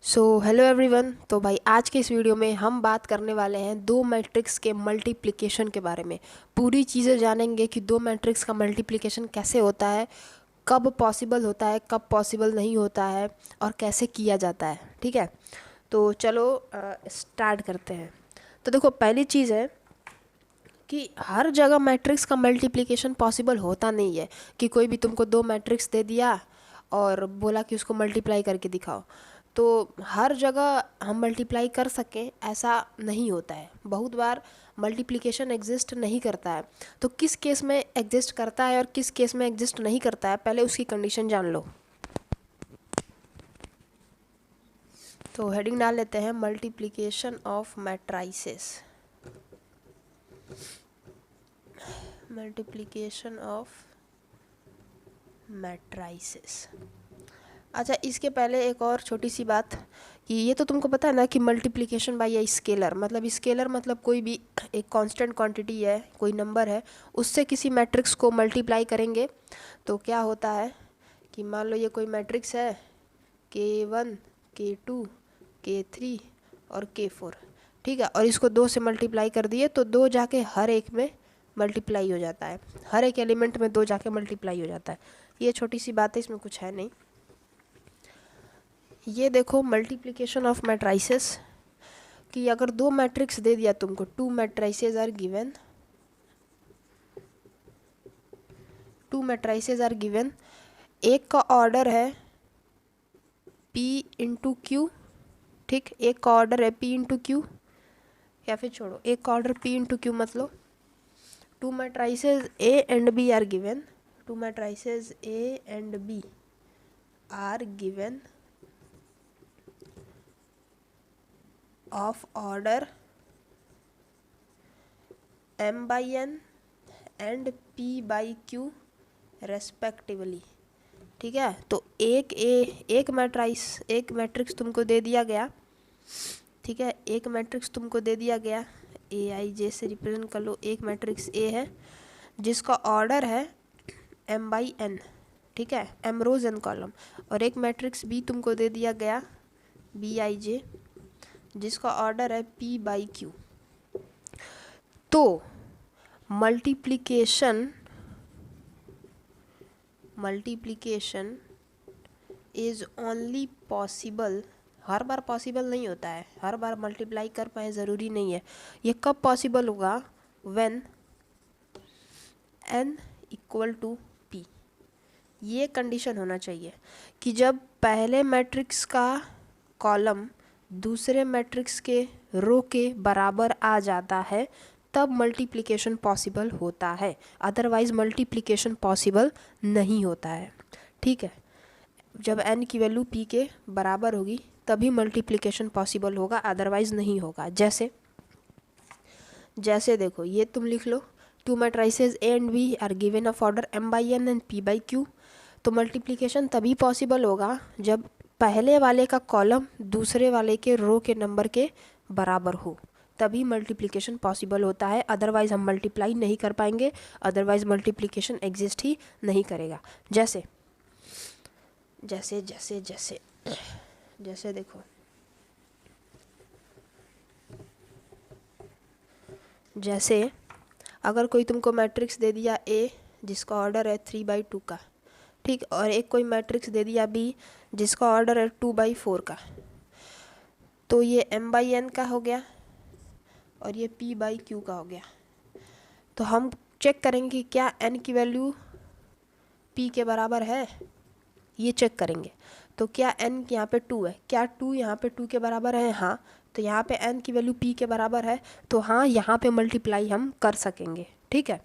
Hello everyone. तो भाई आज के इस वीडियो में हम बात करने वाले हैं दो मैट्रिक्स के मल्टीप्लिकेशन के बारे में। पूरी चीज़ें जानेंगे कि दो मैट्रिक्स का मल्टीप्लिकेशन कैसे होता है, कब पॉसिबल होता है, कब पॉसिबल नहीं होता है और कैसे किया जाता है। ठीक है, तो चलो स्टार्ट करते हैं। तो देखो, पहली चीज़ है कि हर जगह मैट्रिक्स का मल्टीप्लिकेशन पॉसिबल होता नहीं है कि कोई भी तुमको दो मैट्रिक्स दे दिया और बोला कि उसको मल्टीप्लाई करके दिखाओ, तो हर जगह हम मल्टीप्लाई कर सकें ऐसा नहीं होता है। बहुत बार मल्टीप्लिकेशन एग्जिस्ट नहीं करता है। तो किस केस में एग्जिस्ट करता है और किस केस में एग्जिस्ट नहीं करता है, पहले उसकी कंडीशन जान लो। तो हेडिंग डाल लेते हैं, multiplication of matrices. Multiplication of matrices. अच्छा, इसके पहले एक और छोटी सी बात कि ये तो तुमको पता है ना कि मल्टीप्लिकेशन बाय ए स्केलर मतलब कोई भी एक कांस्टेंट क्वांटिटी है, कोई नंबर है, उससे किसी मैट्रिक्स को मल्टीप्लाई करेंगे तो क्या होता है कि मान लो ये कोई मैट्रिक्स है K1 K2 K3 और K4। ठीक है, और इसको 2 से मल्टीप्लाई कर दिए तो 2 जाके हर एक में मल्टीप्लाई हो जाता है, हर एक एलिमेंट में 2 जाके मल्टीप्लाई हो जाता है। ये छोटी सी बात है, इसमें कुछ है नहीं। ये देखो मल्टीप्लिकेशन ऑफ मैट्राइसेस कि अगर दो मैट्रिक्स दे दिया तुमको, टू मैट्राइसेस आर गिवन, एक का ऑर्डर है P इंटू क्यू। ठीक, एक का ऑर्डर है P इंटू क्यू, या फिर छोड़ो, एक का ऑर्डर P इंटू क्यू मतलब two matrices A and B are given, two matrices A and B are given of order m by n and p by q respectively. ठीक है, तो एक मैट्रिक्स तुमको दे दिया गया। ठीक है, एक मैट्रिक्स तुमको दे दिया गया, ए आई जे से रिप्रेजेंट कर लो। एक मैट्रिक्स ए है जिसका ऑर्डर है m by n, ठीक है, m रोज n कॉलम। और एक मैट्रिक्स बी तुमको दे दिया गया बी आई जे जिसका ऑर्डर है p बाई क्यू। तो multiplication is only possible, her bar possible नहीं होता है, हर बार मल्टीप्लाई कर पाए ज़रूरी नहीं है। ये कब पॉसिबल होगा? When n equal to p। ये कंडीशन होना चाहिए कि जब पहले मैट्रिक्स का कॉलम दूसरे मैट्रिक्स के रो के बराबर आ जाता है तब मल्टीप्लिकेशन पॉसिबल होता है, अदरवाइज मल्टीप्लिकेशन पॉसिबल नहीं होता है। ठीक है, जब n की वैल्यू p के बराबर होगी तभी मल्टीप्लिकेशन पॉसिबल होगा, अदरवाइज नहीं होगा। जैसे देखो, ये तुम लिख लो, two matrices A and B are given of order m by n and p by q। तो मल्टीप्लिकेशन तभी पॉसिबल होगा जब पहले वाले का कॉलम दूसरे वाले के रो के नंबर के बराबर हो, तभी मल्टीप्लिकेशन पॉसिबल होता है, अदरवाइज हम मल्टीप्लाई नहीं कर पाएंगे, अदरवाइज मल्टीप्लिकेशन एग्जिस्ट ही नहीं करेगा। जैसे जैसे जैसे जैसे जैसे देखो, जैसे अगर कोई तुमको मैट्रिक्स दे दिया A जिसका ऑर्डर है 3/2 का, ठीक, और एक कोई मैट्रिक्स दे दिया B जिसका ऑर्डर है 2/4 का, तो ये m by n का हो गया और ये p by q का हो गया। तो हम चेक करेंगे कि क्या n की वैल्यू p के बराबर है, ये चेक करेंगे। तो क्या n यहाँ पे 2 है, क्या 2 यहाँ पे 2 के बराबर है? हाँ, तो यहाँ पे n की वैल्यू p के बराबर है, तो हाँ यहाँ पे मल्टीप्लाई हम कर सकेंगे। ठीक है,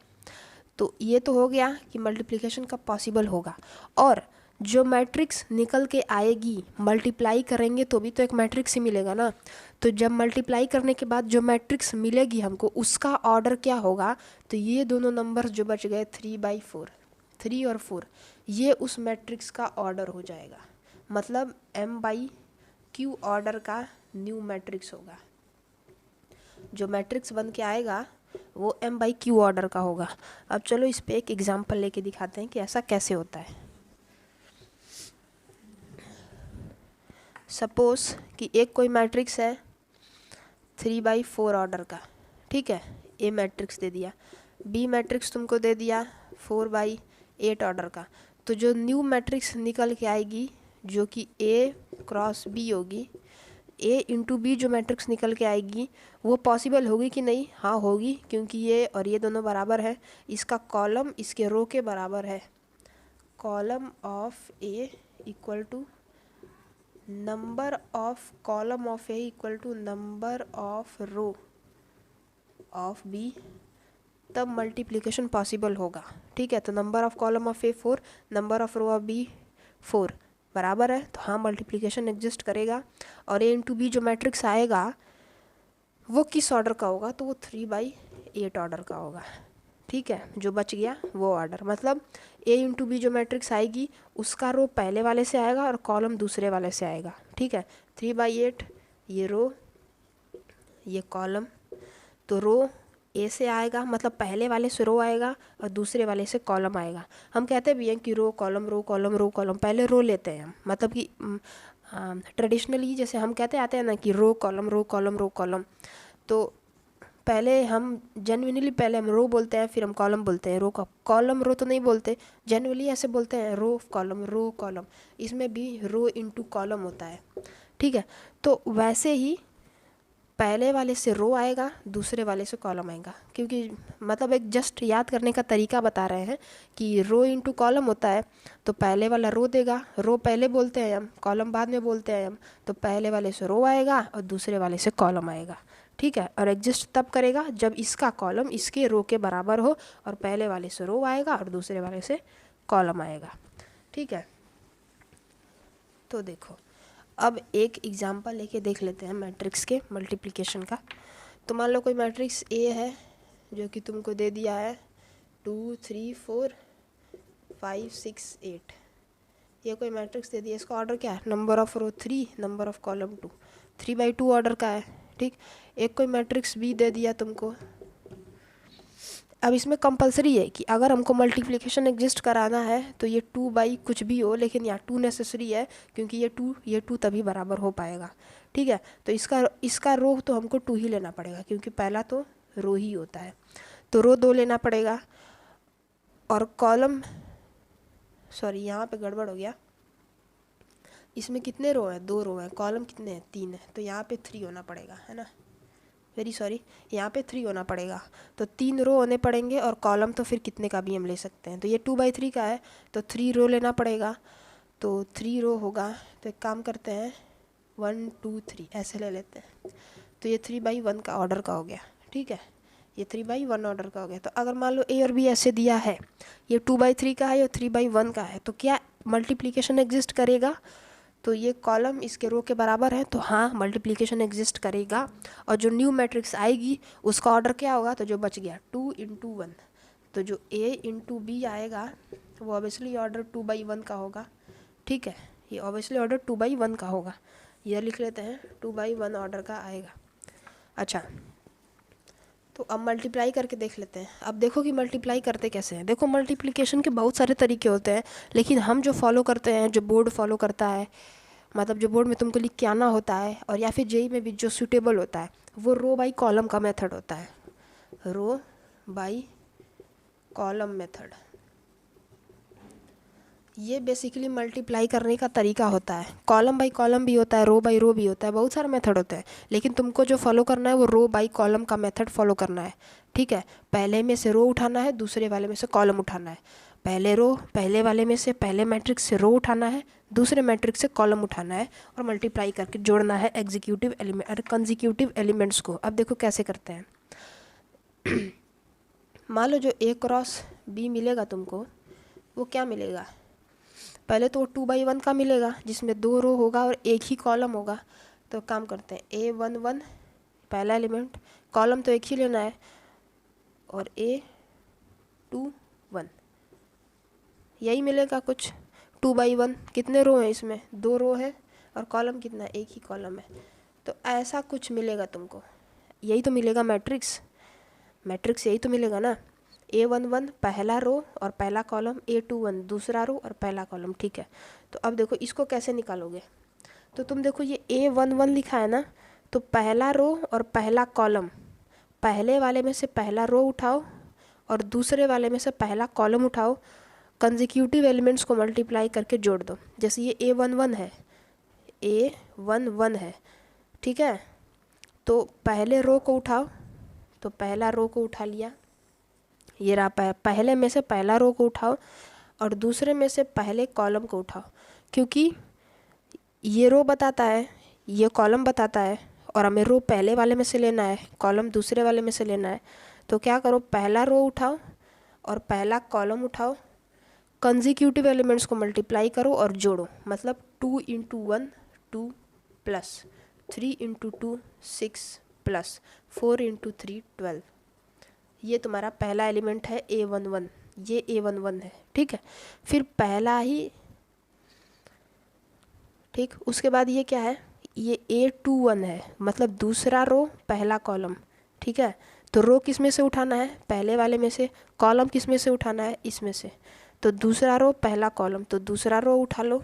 तो ये तो हो गया कि मल्टीप्लिकेशन कब पॉसिबल होगा। और जो मैट्रिक्स निकल के आएगी, मल्टीप्लाई करेंगे तो भी तो एक मैट्रिक्स ही मिलेगा ना। तो जब मल्टीप्लाई करने के बाद जो मैट्रिक्स मिलेगी हमको, उसका ऑर्डर क्या होगा? तो ये दोनों नंबर्स जो बच गए 3/4, 3 और 4, ये उस मैट्रिक्स का ऑर्डर हो जाएगा, मतलब m बाई क्यू ऑर्डर का न्यू मैट्रिक्स होगा। जो मैट्रिक्स बन के आएगा वो m बाई क्यू ऑर्डर का होगा। अब चलो इस पे एक एग्जांपल लेके दिखाते हैं कि ऐसा कैसे होता है। सपोज कि एक कोई मैट्रिक्स है 3/4 ऑर्डर का, ठीक है, ए मैट्रिक्स दे दिया, बी मैट्रिक्स तुमको दे दिया 4/8 ऑर्डर का। तो जो न्यू मैट्रिक्स निकल के आएगी जो कि ए क्रॉस बी होगी, ए इंटू बी जो मैट्रिक्स निकल के आएगी वो पॉसिबल होगी कि नहीं? हाँ होगी, क्योंकि ये और ये दोनों बराबर है, इसका कॉलम इसके रो के बराबर है। Column of A equal to number of column of A equal to number of row of B, तब मल्टीप्लिकेशन पॉसिबल होगा। ठीक है, तो number of column of A 4, number of row of B 4 बराबर है, तो हाँ मल्टीप्लिकेशन एग्जिस्ट करेगा। और ए इंटू बी जो मैट्रिक्स आएगा वो किस ऑर्डर का होगा? तो वो 3/8 ऑर्डर का होगा। ठीक है, जो बच गया वो ऑर्डर, मतलब ए इंटू बी जो मैट्रिक्स आएगी उसका रो पहले वाले से आएगा और कॉलम दूसरे वाले से आएगा। ठीक है, 3/8 ये रो ये कॉलम, तो रो ए से आएगा, मतलब पहले वाले से रो आएगा और दूसरे वाले से कॉलम आएगा। हम कहते भी हैं कि row column row column row column, पहले रो लेते हैं हम, मतलब कि ट्रेडिशनली जैसे हम कहते आते हैं ना कि row column row column row column, तो पहले हम जेन्युइनली पहले हम रो बोलते हैं, फिर हम कॉलम बोलते हैं। रो का कॉलम रो तो नहीं बोलते, जेन्युइनली ऐसे बोलते हैं रो कॉलम। इसमें भी रो इंटू कॉलम होता है। ठीक है, तो वैसे ही पहले वाले से रो आएगा, दूसरे वाले से कॉलम आएगा, क्योंकि मतलब एक जस्ट याद करने का तरीका बता रहे हैं कि रो इंटू कॉलम होता है, तो पहले वाला रो देगा, रो पहले बोलते हैं हम, कॉलम बाद में बोलते हैं हम, तो पहले वाले से रो आएगा और दूसरे वाले से कॉलम आएगा। ठीक है, और एग्जिस्ट तब करेगा जब इसका कॉलम इसके रो के बराबर हो और पहले वाले से रो आएगा और दूसरे वाले से कॉलम आएगा। ठीक है, तो देखो अब एक एग्जांपल लेके देख लेते हैं मैट्रिक्स के मल्टीप्लिकेशन का। तो मान लो कोई मैट्रिक्स ए है जो कि तुमको दे दिया है 2 3 4 5 6 8, ये कोई मैट्रिक्स दे दिया, इसका ऑर्डर क्या है? Number of row 3, number of column 2, 3/2 order का है। ठीक, एक कोई मैट्रिक्स बी दे दिया तुमको। अब इसमें कंपलसरी है कि अगर हमको मल्टीप्लिकेशन एग्जिस्ट कराना है तो ये 2 कुछ भी हो, लेकिन यहाँ 2 नेसेसरी है, क्योंकि ये 2 तभी बराबर हो पाएगा। ठीक है, तो इसका रो तो हमको 2 ही लेना पड़ेगा, क्योंकि पहला तो रो ही होता है, तो रो 2 लेना पड़ेगा। और कॉलम, सॉरी यहाँ पे गड़बड़ हो गया, इसमें कितने रो हैं? 2 रो हैं, कॉलम कितने हैं? 3 है, तो यहाँ पे 3 होना पड़ेगा, है ना, वेरी सॉरी, यहाँ पे 3 होना पड़ेगा, तो 3 रो होने पड़ेंगे। और कॉलम तो फिर कितने का भी हम ले सकते हैं, तो ये 2/3 का है, तो 3 रो लेना पड़ेगा, तो 3 रो होगा। तो एक काम करते हैं 1 2 3 ऐसे ले लेते हैं, तो ये 3/1 का ऑर्डर का हो गया। ठीक है, ये 3/1 ऑर्डर का हो गया। तो अगर मान लो ए और बी ऐसे दिया है, ये 2/3 का है, ये 3/1 का है, तो क्या मल्टीप्लिकेशन एग्जिस्ट करेगा? तो ये कॉलम इसके रो के बराबर है, तो हाँ मल्टीप्लिकेशन एग्जिस्ट करेगा। और जो न्यू मैट्रिक्स आएगी उसका ऑर्डर क्या होगा? तो जो बच गया 2 × 1, तो जो ए इंटू बी आएगा वो ऑब्वियसली ऑर्डर 2/1 का होगा। ठीक है, ये ऑब्वियसली ऑर्डर 2/1 का होगा, ये लिख लेते हैं 2/1 ऑर्डर का आएगा। अच्छा, तो अब मल्टीप्लाई करके देख लेते हैं। अब देखो कि मल्टीप्लाई करते कैसे हैं। देखो मल्टीप्लिकेशन के बहुत सारे तरीके होते हैं, लेकिन हम जो फॉलो करते हैं, जो बोर्ड फॉलो करता है, मतलब जो बोर्ड में तुमको लिख के आना होता है, और या फिर जेई में भी जो सूटेबल होता है, वो रो बाई कॉलम का मेथड होता है, रो बाई कॉलम मेथड। ये बेसिकली मल्टीप्लाई करने का तरीका होता है। कॉलम बाई कॉलम भी होता है, रो बाई रो भी होता है, बहुत सारे मेथड होते हैं, लेकिन तुमको जो फॉलो करना है वो रो बाई कॉलम का मेथड फॉलो करना है। ठीक है, पहले में से रो उठाना है, दूसरे वाले में से कॉलम उठाना है, पहले वाले में से पहले मैट्रिक्स से रो उठाना है, दूसरे मैट्रिक्स से कॉलम उठाना है, और मल्टीप्लाई करके जोड़ना है एग्जीक्यूटिव एलिमेंट और कंजिक्यूटिव एलिमेंट्स को। अब देखो कैसे करते हैं। मान लो जो ए क्रॉस बी मिलेगा तुमको, वो क्या मिलेगा? पहले तो 2/1 का मिलेगा, जिसमें 2 रो होगा और एक ही कॉलम होगा। तो काम करते हैं A11 पहला एलिमेंट, कॉलम तो एक ही लेना है, और A21 यही मिलेगा कुछ। 2/1 कितने रो हैं? इसमें 2 रो है, और कॉलम कितना? एक ही कॉलम है, तो ऐसा कुछ मिलेगा तुमको। यही तो मिलेगा मैट्रिक्स यही तो मिलेगा ना। A11 पहला रो और पहला कॉलम, A21 दूसरा रो और पहला कॉलम। ठीक है, तो अब देखो इसको कैसे निकालोगे? तो तुम देखो ये A11 लिखा है ना, तो पहला रो और पहला कॉलम, पहले वाले में से पहला रो उठाओ और दूसरे वाले में से पहला कॉलम उठाओ, कंसेक्यूटिव एलिमेंट्स को मल्टीप्लाई करके जोड़ दो। जैसे ये A11 है, A11 है, ठीक है। तो पहले रो को उठाओ, तो पहला रो को उठा लिया, ये रहा पहले में से पहला रो को उठाओ और दूसरे में से पहले कॉलम को उठाओ, क्योंकि ये रो बताता है, ये कॉलम बताता है, और हमें रो पहले वाले में से लेना है, कॉलम दूसरे वाले में से लेना है। तो क्या करो, पहला रो उठाओ और पहला कॉलम उठाओ, कंसेक्यूटिव एलिमेंट्स को मल्टीप्लाई करो और जोड़ो। मतलब 2 × 1 2 प्लस 3 × 2 6 प्लस 4 × 3 12। ये तुम्हारा पहला एलिमेंट है A11, ये A11 है, ठीक है। फिर पहला ही, ठीक, उसके बाद ये क्या है, ये A21 है, मतलब दूसरा रो पहला कॉलम, ठीक है। तो रो किस में से उठाना है, पहले वाले में से, कॉलम किस में से उठाना है, इसमें से। तो दूसरा रो पहला कॉलम, तो दूसरा रो उठा लो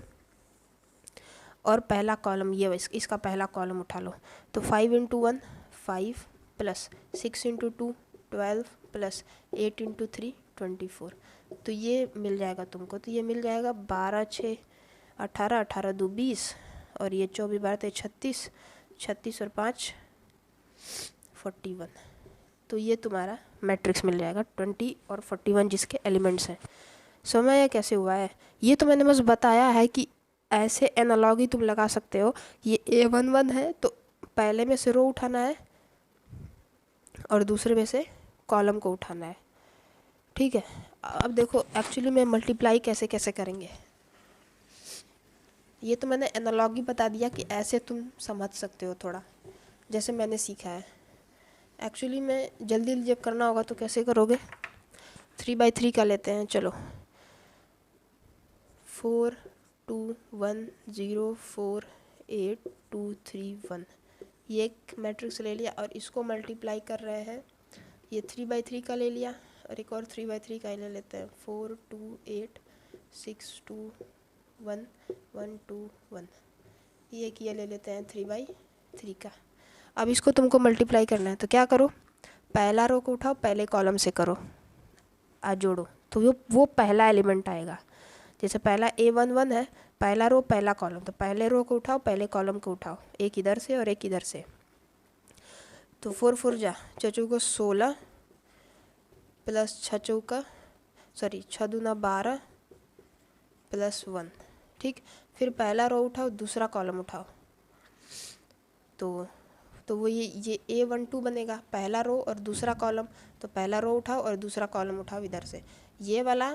और पहला कॉलम ये इसका पहला कॉलम उठा लो। तो 5 × 1 5 प्लस 6 × 2 12 प्लस 8 × 3 24। तो ये मिल जाएगा तुमको, तो ये मिल जाएगा 12 6 18 18 2 20 और ये 24 12 36 36 और 5 41। तो ये तुम्हारा मैट्रिक्स मिल जाएगा 20 और 41 जिसके एलिमेंट्स हैं। समझ में कैसे हुआ है? ये तो मैंने बस बताया है कि ऐसे एनालॉगी तुम लगा सकते हो। ये A11 है तो पहले में से रो उठाना है और दूसरे में से कॉलम को उठाना है, ठीक है। अब देखो एक्चुअली में मल्टीप्लाई कैसे कैसे करेंगे, ये तो मैंने एनालॉगी बता दिया कि ऐसे तुम समझ सकते हो थोड़ा, जैसे मैंने सीखा है। एक्चुअली में जल्दी जब करना होगा तो कैसे करोगे, 3/3 का लेते हैं, चलो 4 2 1 0 4 8 2 3 1। ये एक मैट्रिक्स ले लिया और इसको मल्टीप्लाई कर रहे हैं, ये 3/3 का ले लिया और एक और 3/3 का ले लेते हैं, 4 2 8 6 2 1 1 2 1। ये किया ले लेते हैं 3/3 का। अब इसको तुमको मल्टीप्लाई करना है तो क्या करो, पहला रो को उठाओ, पहले कॉलम से करो, आ जोड़ो, तो वो पहला एलिमेंट आएगा। जैसे पहला A11 है, पहला रो पहला कॉलम, तो पहले रो को उठाओ पहले कॉलम को उठाओ, एक इधर से और एक इधर से। तो 4 4 जा चचू को 16 प्लस 6 दूना 12 प्लस 1, ठीक। फिर पहला रो उठाओ दूसरा कॉलम उठाओ, तो वो ये A12 बनेगा, पहला रो और दूसरा कॉलम। तो पहला रो उठाओ और दूसरा कॉलम उठाओ इधर से। ये वाला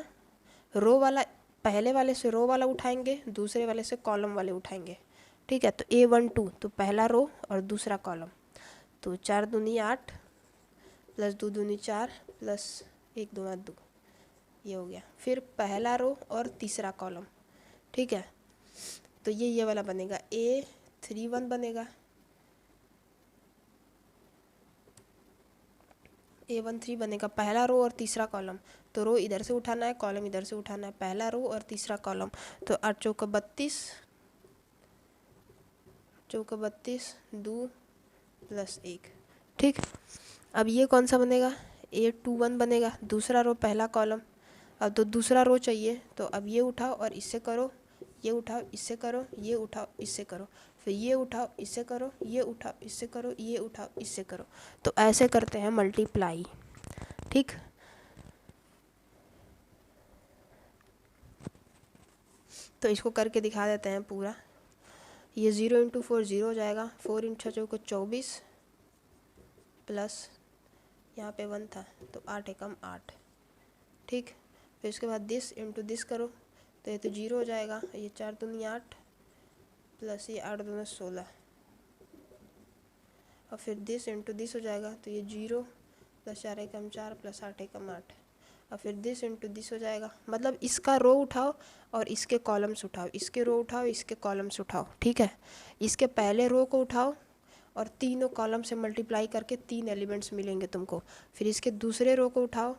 रो वाला पहले वाले से रो वाला उठाएंगे, दूसरे वाले से कॉलम वाले उठाएंगे, ठीक है। तो A12 तो पहला रो और दूसरा कॉलम, तो 4 दूनी 8 प्लस 2 दूनी 4 प्लस 1 दूना 2, ये हो गया। फिर पहला रो और तीसरा कॉलम, ठीक है। तो ये वाला बनेगा A31 बनेगा, A13 बनेगा, पहला रो और तीसरा कॉलम। तो रो इधर से उठाना है, कॉलम इधर से उठाना है, पहला रो और तीसरा कॉलम। तो 8 चौका 32 चौका 32 2 प्लस 1, ठीक। अब ये कौन सा बनेगा, A21 बनेगा, दूसरा रो पहला कॉलम। अब तो दूसरा रो चाहिए, तो अब ये उठाओ और इससे करो, ये उठाओ इससे करो, ये उठाओ इससे करो, फिर ये उठाओ इससे करो, ये उठाओ इससे करो, ये उठाओ इससे करो। तो ऐसे करते हैं मल्टीप्लाई, ठीक। तो इसको करके दिखा देते हैं पूरा। ये 0 × 4 0 हो जाएगा, 4 × 6 चौको 24 प्लस यहाँ पे 1 था तो 8 एकम 8, ठीक। फिर उसके बाद दिस इंटू दिस करो, तो ये तो 0 हो जाएगा, ये 4 दूनी 8 प्लस ये 8 दूना 16, और फिर दिस इंटू दिस हो जाएगा, तो ये 0 प्लस 4 एकम 4 प्लस 8 एकम 8, और फिर दिस इंटू दिस हो जाएगा। मतलब इसका रो उठाओ और इसके कॉलम्स उठाओ, इसके रो उठाओ इसके कॉलम्स उठाओ, ठीक है। इसके पहले रो को उठाओ और तीनों कॉलम से मल्टीप्लाई करके 3 एलिमेंट्स मिलेंगे तुमको। फिर इसके दूसरे रो को उठाओ,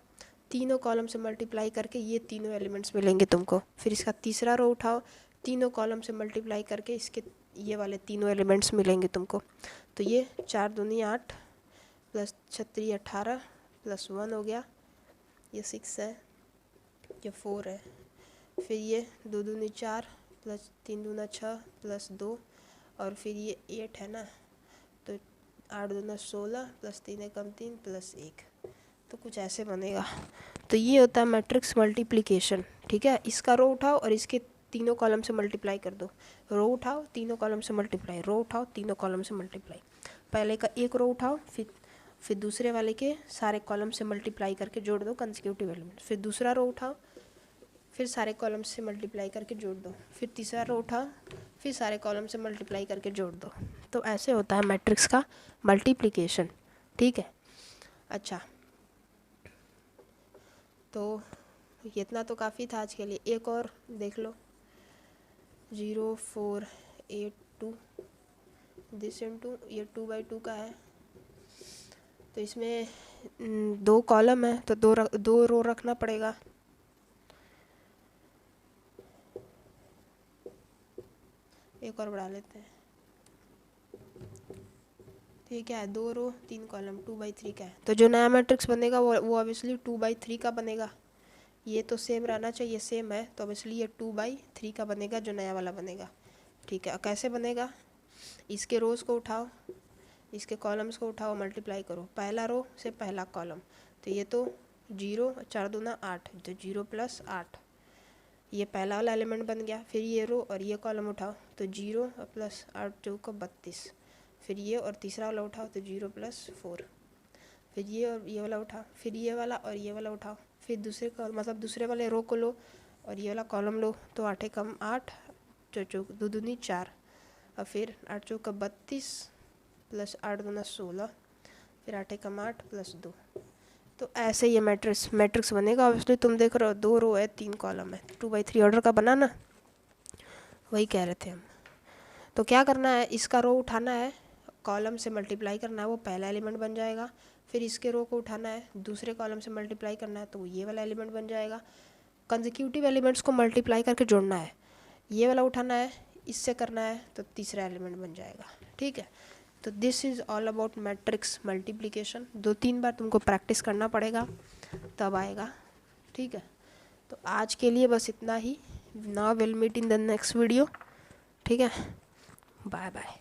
तीनों कॉलम से मल्टीप्लाई करके ये तीनों एलिमेंट्स मिलेंगे तुमको। फिर इसका तीसरा रो उठाओ, तीनों कॉलम से मल्टीप्लाई करके इसके ये वाले तीनों एलिमेंट्स मिलेंगे तुमको। तो ये 4 दूनी 8 प्लस 36 18 प्लस 1 हो गया, ये 6 है, ये 4 है। फिर ये 2 दूनी 4 प्लस 3 दूना 6 प्लस 2 और फिर ये 8 है ना, तो 8 दूना 16 प्लस 3 एकम 3 प्लस 1, तो कुछ ऐसे बनेगा। तो ये होता है मैट्रिक्स मल्टीप्लिकेशन। ठीक है, इसका रो उठाओ और इसके तीनों कॉलम से मल्टीप्लाई कर दो। रो उठाओ, तीनों कॉलम से मल्टीप्लाई, रो उठाओ, तीनों कॉलम से मल्टीप्लाई। पहले का एक रो उठाओ, फिर दूसरे वाले के सारे कॉलम से मल्टीप्लाई करके जोड़ दो कंसेक्यूटिव एलिमेंट। फिर दूसरा रो उठाओ, फिर सारे कॉलम से मल्टीप्लाई करके जोड़ दो। फिर तीसरा रो उठाओ, फिर सारे कॉलम से मल्टीप्लाई करके जोड़ दो। तो ऐसे होता है मैट्रिक्स का मल्टीप्लिकेशन। ठीक है, अच्छा, तो इतना तो काफ़ी था आज के लिए। एक और देख लो, 0 4 8 2, दिस इनटू ये 2/2 का है, तो इसमें 2 कॉलम है तो 2 रो रखना पड़ेगा। एक और बढ़ा लेते हैं, तो ये क्या है, 2 रो 3 कॉलम, 2/3 का है। तो जो नया मैट्रिक्स बनेगा वो ऑब्वियसली 2/3 का बनेगा। ये तो सेम रहना चाहिए, सेम है, तो ऑब्वियसली ये 2/3 का बनेगा जो नया वाला बनेगा। ठीक है, कैसे बनेगा, इसके रोज़ को उठाओ, इसके कॉलम्स को उठाओ, मल्टीप्लाई करो, पहला रो से पहला कॉलम, तो ये तो 0 4 दूना 8, तो 0 प्लस 8, ये पहला वाला एलिमेंट बन गया। फिर ये रो और ये कॉलम उठाओ, तो 0 प्लस 8 चौको 32, फिर ये और तीसरा वाला उठाओ, तो 0 प्लस 4, फिर ये और ये वाला उठाओ, फिर ये वाला और ये वाला उठाओ, फिर दूसरे वाले रो को लो और ये वाला कॉलम लो, तो 8 एकम 8 चौक 2 दूनी 4, और फिर 8 चौका 32 प्लस 8 दूना 16, फिर 8 एकम 8 प्लस 2। तो ऐसे ये मैट्रिक्स बनेगा। ऑब्वियसली तुम देख रहे हो 2 रो है 3 कॉलम है, 2/3 ऑर्डर का बना ना, वही कह रहे थे हम। तो क्या करना है, इसका रो उठाना है, कॉलम से मल्टीप्लाई करना है, वो पहला एलिमेंट बन जाएगा। फिर इसके रो को उठाना है, दूसरे कॉलम से मल्टीप्लाई करना है, तो ये वाला एलिमेंट बन जाएगा। कंसेक्यूटिव एलिमेंट्स को मल्टीप्लाई करके जोड़ना है, ये वाला उठाना है, इससे करना है, तो तीसरा एलिमेंट बन जाएगा। ठीक है, तो this is all about matrix multiplication. 2-3 बार तुमको प्रैक्टिस करना पड़ेगा, तब आएगा। ठीक है, तो आज के लिए बस इतना ही। Now will meet in the next video. ठीक है, बाय बाय।